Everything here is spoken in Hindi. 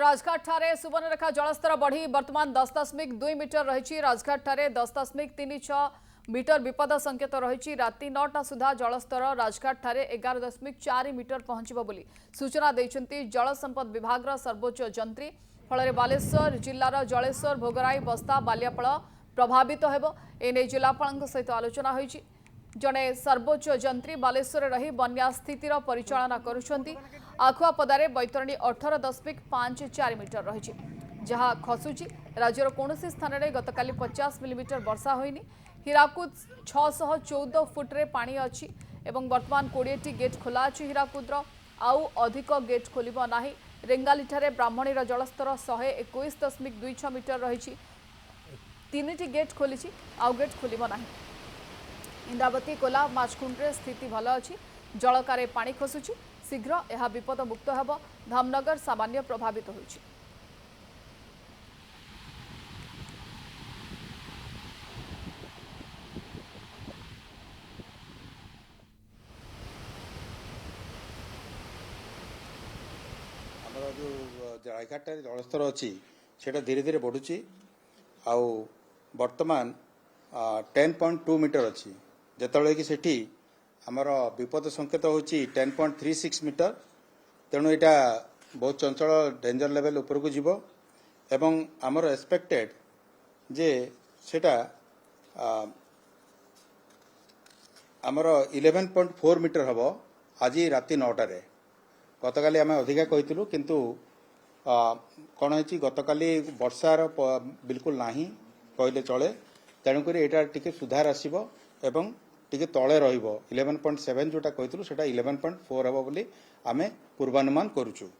राजघाट ठारे सुवर्णरेखा जलस्तर बढ़ी वर्तमान 10.2 मीटर रही। राजघाट ठारे 10.36 मीटर विपद संकेत रही। राति 9टा सुधा जलस्तर राजघाट ठारे 11.4 मीटर पहुंचब बोली सूचना देइछंती जल संपद विभाग सर्वोच्च जंत्री। फल बालेश्वर जिलार जलेश्वर भोगराई बस्ता बालियापाल प्रभावित हेब। एने जिलापाल सहित आलोचना होईछि। जड़े सर्वोच्च जंत्री बालेश्वर रही बन्या स्थितिर परिचालना करुछंती। आखुआपदारे बैतरणी 18.54 मीटर रही जहाँ खसुची। राज्यर कौन स्थान में गतकाली 50 मिलीमीटर वर्षा होइनी। हीराकुद 614 फुट्रे पानी अच्छी एवं वर्तमान 20टी गेट खोला अच्छी। हीराकुद्र आउ अधिक गेट खोल ना। रेंगाली ब्राह्मणीर जलस्तर 121.26 मीटर रही। 3टी गेट खोली आउ गेट खोल ना। इंद्रावती कोला माछकुंड्रे स्थिति भल अच्छी। जलकारे पानी खसुची। शीघ्र यह विपद मुक्त हेब। धामनगर सामान्य प्रभावित होइछि। आमर जो रायघाट जलस्तर अच्छी से धीरे धीरे बढ़ुची आउ वर्तमान 10.2 मीटर अच्छी जिते कि सेठी आमर विपद संकेत होची 10.36 मीटर। तेणु यहाँ बहुत चंचल डेंजर लेवल उपरकू जीव एवं आमर एक्सपेक्टेड जे सेटा आमर 11.4 मीटर हम आज राति 9टारे। गतकाली आम अधिका कहीलु किंतु कौन है गतकाली वर्षार बिल्कुल नाही कहले चले। तेणुक यहाँ टी सुधार आसब एवं टिके तले रहिबो 11.7 जोटा कहितलु सेटा 11.4 हेबो बोली आमे पूर्वानुमान करूछु।